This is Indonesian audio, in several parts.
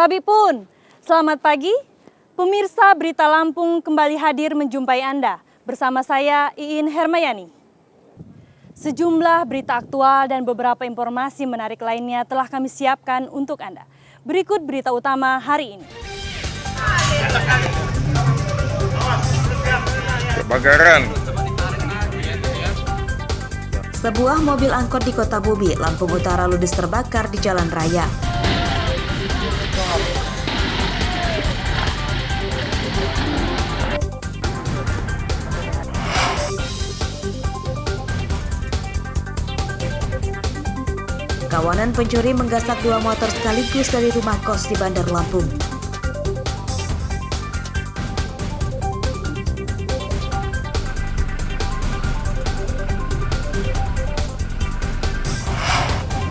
Sabipun, selamat pagi. Pemirsa Berita Lampung kembali hadir menjumpai Anda. Bersama saya, Iin Hermayani. Sejumlah berita aktual dan beberapa informasi menarik lainnya telah kami siapkan untuk Anda. Berikut berita utama hari ini. Kebakaran. Sebuah mobil angkot di Kota Bumi, Lampung Utara ludes terbakar di jalan raya. Kawanan pencuri menggasak 2 motor sekaligus dari rumah kos di Bandar Lampung.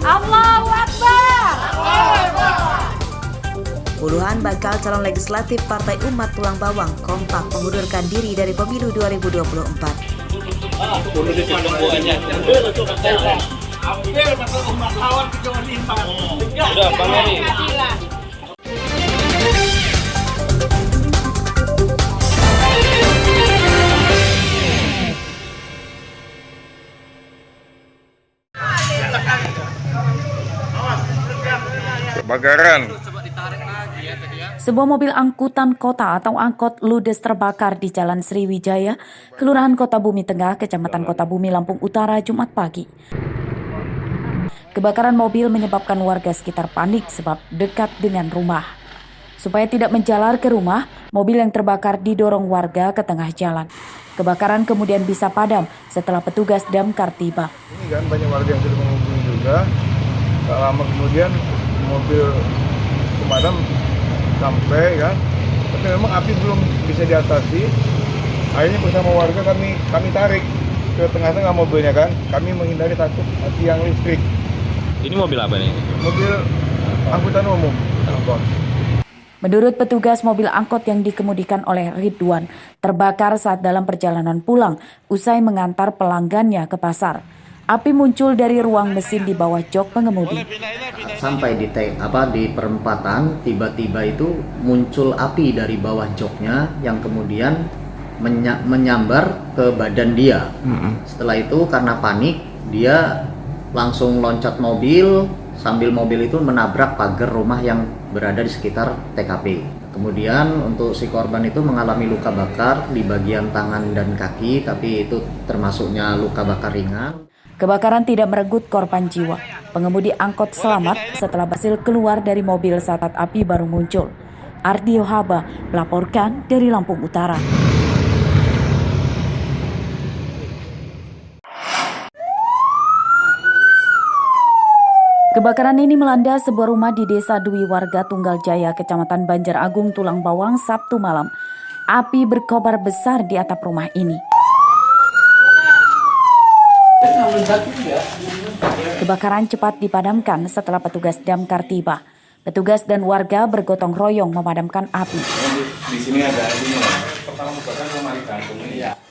Allahu Akbar! Puluhan bakal calon legislatif Partai Umat Tulang Bawang kompak mengundurkan diri dari pemilu 2024. Kebakaran. Sebuah mobil angkutan kota atau angkot ludes terbakar di Jalan Sriwijaya, Kelurahan Kota Bumi Tengah, Kecamatan Kota Bumi, Lampung Utara, Jumat pagi. Kebakaran mobil menyebabkan warga sekitar panik sebab dekat dengan rumah. Supaya tidak menjalar ke rumah, mobil yang terbakar didorong warga ke tengah jalan. Kebakaran kemudian bisa padam setelah petugas damkar tiba. Ini kan banyak warga yang sudah menghubungi juga. Tak lama kemudian mobil pemadam sampai kan, tapi memang api belum bisa diatasi. Akhirnya bersama warga kami tarik ke tengah-tengah mobilnya kan. Kami menghindari takut api yang listrik. Ini mobil apa nih? Mobil angkutan umum. Angkot. Menurut petugas, mobil angkot yang dikemudikan oleh Ridwan terbakar saat dalam perjalanan pulang usai mengantar pelanggannya ke pasar. Api muncul dari ruang mesin di bawah jok pengemudi. Sampai di perempatan, tiba-tiba itu muncul api dari bawah joknya yang kemudian menyambar ke badan dia. Setelah itu karena panik, dia langsung loncat mobil sambil mobil itu menabrak pagar rumah yang berada di sekitar TKP. Kemudian untuk si korban itu mengalami luka bakar di bagian tangan dan kaki, tapi itu termasuknya luka bakar ringan. Kebakaran tidak merenggut korban jiwa. Pengemudi angkot selamat setelah berhasil keluar dari mobil saat api baru muncul. Ardio Haba melaporkan dari Lampung Utara. Kebakaran ini melanda sebuah rumah di Desa Dwi Warga Tunggal Jaya, Kecamatan Banjar Agung, Tulang Bawang, Sabtu malam. Api berkobar besar di atap rumah ini. Kebakaran cepat dipadamkan setelah petugas damkar tiba. Petugas dan warga bergotong royong memadamkan api.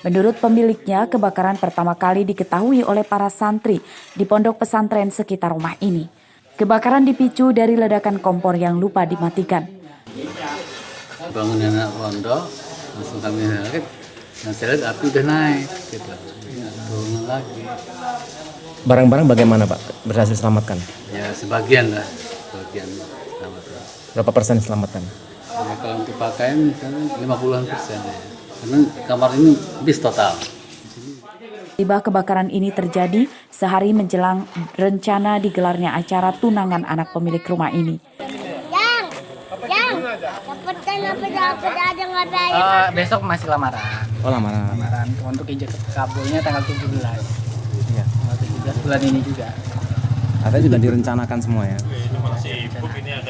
Menurut pemiliknya, kebakaran pertama kali diketahui oleh para santri di pondok pesantren sekitar rumah ini. Kebakaran dipicu dari ledakan kompor yang lupa dimatikan. Bangun anak pondok, langsung kami lihat, nah saya lihat api udah naik, gitu. Turun lagi. Barang-barang bagaimana Pak? Berhasil selamatkan? Ya sebagian lah, sebagian selamatkan. Berapa persen diselamatkan? Ya, kalau untuk pakaian misalnya 50% ya. Karena kamar ini habis total. Tiba kebakaran ini terjadi sehari menjelang rencana digelarnya acara tunangan anak pemilik rumah ini. Besok masih lamaran. Oh lamaran. Lamaran untuk ijazah kabulnya tanggal 17. Iya. Tanggal 17 bulan ini juga. Katanya sudah direncanakan semua ya.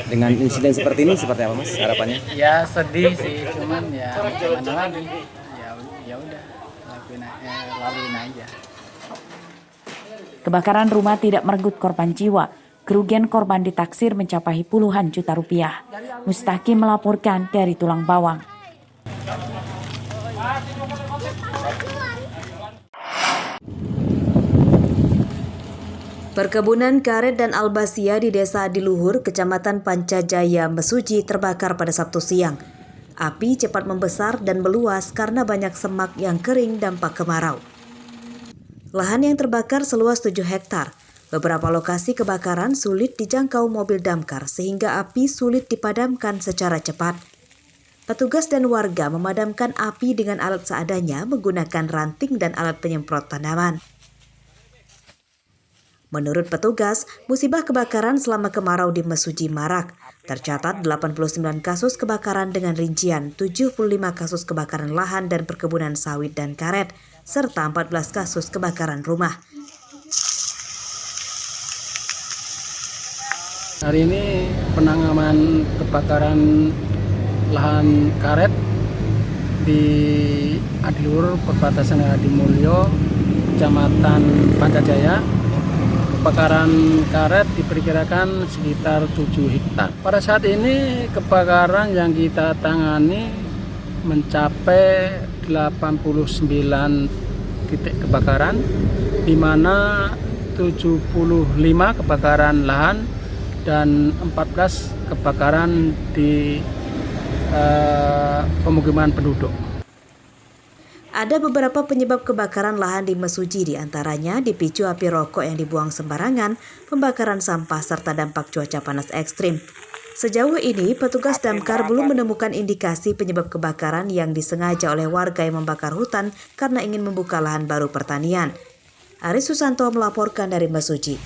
Dengan insiden seperti ini seperti apa Mas harapannya? Ya sedih sih, cuman ya gimana lagi. Ya udah, laluin aja. Kebakaran rumah tidak merenggut korban jiwa. Kerugian korban ditaksir mencapai puluhan juta rupiah. Mustaqim melaporkan dari Tulang Bawang. Perkebunan karet dan albasia di Desa Adiluhur, Kecamatan Pancajaya, Mesuji terbakar pada Sabtu siang. Api cepat membesar dan meluas karena banyak semak yang kering dampak kemarau. Lahan yang terbakar seluas 7 hektar. Beberapa lokasi kebakaran sulit dijangkau mobil damkar sehingga api sulit dipadamkan secara cepat. Petugas dan warga memadamkan api dengan alat seadanya menggunakan ranting dan alat penyemprot tanaman. Menurut petugas, musibah kebakaran selama kemarau di Mesuji marak. Tercatat 89 kasus kebakaran dengan rincian 75 kasus kebakaran lahan dan perkebunan sawit dan karet, serta 14 kasus kebakaran rumah. Hari ini penanganan kebakaran lahan karet di Adiluhur, perbatasan Adimulyo, Kecamatan Pancajaya. Kebakaran karet diperkirakan sekitar 7 hektar. Pada saat ini kebakaran yang kita tangani mencapai 89 titik kebakaran, di mana 75 kebakaran lahan dan 14 kebakaran di pemukiman penduduk. Ada beberapa penyebab kebakaran lahan di Mesuji, diantaranya dipicu api rokok yang dibuang sembarangan, pembakaran sampah, serta dampak cuaca panas ekstrim. Sejauh ini, petugas damkar belum menemukan indikasi penyebab kebakaran yang disengaja oleh warga yang membakar hutan karena ingin membuka lahan baru pertanian. Aris Susanto melaporkan dari Mesuji.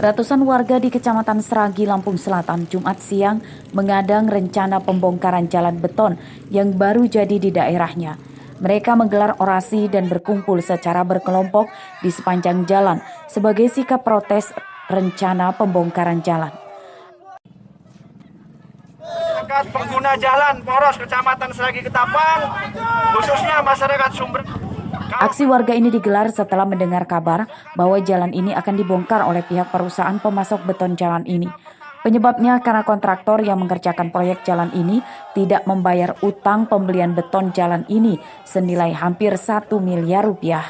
Ratusan warga di Kecamatan Sragi, Lampung Selatan, Jumat siang mengadang rencana pembongkaran jalan beton yang baru jadi di daerahnya. Mereka menggelar orasi dan berkumpul secara berkelompok di sepanjang jalan sebagai sikap protes rencana pembongkaran jalan. Pengguna jalan poros Kecamatan Sragi Ketapang, khususnya masyarakat Sumber. Aksi warga ini digelar setelah mendengar kabar bahwa jalan ini akan dibongkar oleh pihak perusahaan pemasok beton jalan ini. Penyebabnya karena kontraktor yang mengerjakan proyek jalan ini tidak membayar utang pembelian beton jalan ini senilai hampir 1 miliar rupiah.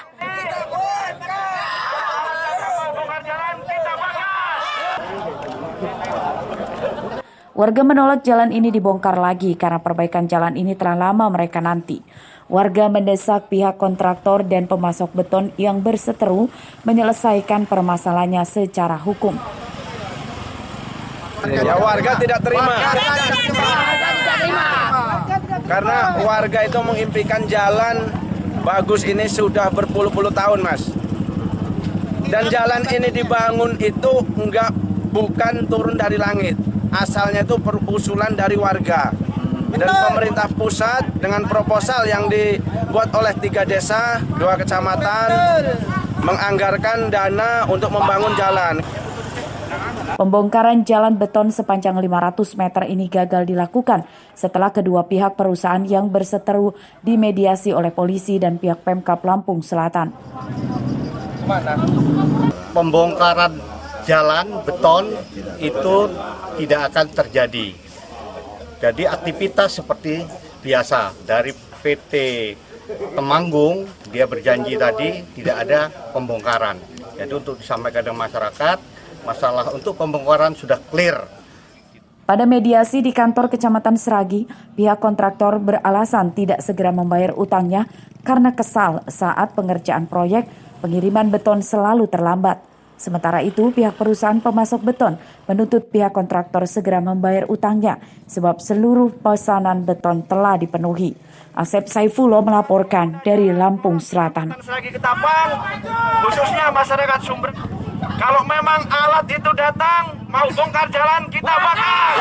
Warga menolak jalan ini dibongkar lagi karena perbaikan jalan ini telah lama mereka nanti. Warga mendesak pihak kontraktor dan pemasok beton yang berseteru menyelesaikan permasalahannya secara hukum. Ya, warga tidak terima. Karena warga itu mengimpikan jalan bagus ini sudah berpuluh-puluh tahun, Mas. Dan jalan ini dibangun itu bukan turun dari langit. Asalnya itu usulan dari warga. Dan pemerintah pusat dengan proposal yang dibuat oleh 3 desa, 2 kecamatan menganggarkan dana untuk membangun jalan. Pembongkaran jalan beton sepanjang 500 meter ini gagal dilakukan setelah kedua pihak perusahaan yang berseteru dimediasi oleh polisi dan pihak Pemkab Lampung Selatan. Pembongkaran jalan beton itu tidak akan terjadi. Jadi aktivitas seperti biasa dari PT Temanggung, dia berjanji tadi tidak ada pembongkaran. Jadi untuk disampaikan ke masyarakat, masalah untuk pembongkaran sudah clear. Pada mediasi di kantor Kecamatan Sragi, pihak kontraktor beralasan tidak segera membayar utangnya karena kesal saat pengerjaan proyek pengiriman beton selalu terlambat. Sementara itu, pihak perusahaan pemasok beton menuntut pihak kontraktor segera membayar utangnya sebab seluruh pesanan beton telah dipenuhi. Asep Saifullah melaporkan dari Lampung Selatan. Sragi Ketapang, khususnya masyarakat Sumber. Kalau memang alat itu datang, mau bongkar jalan, kita bakar.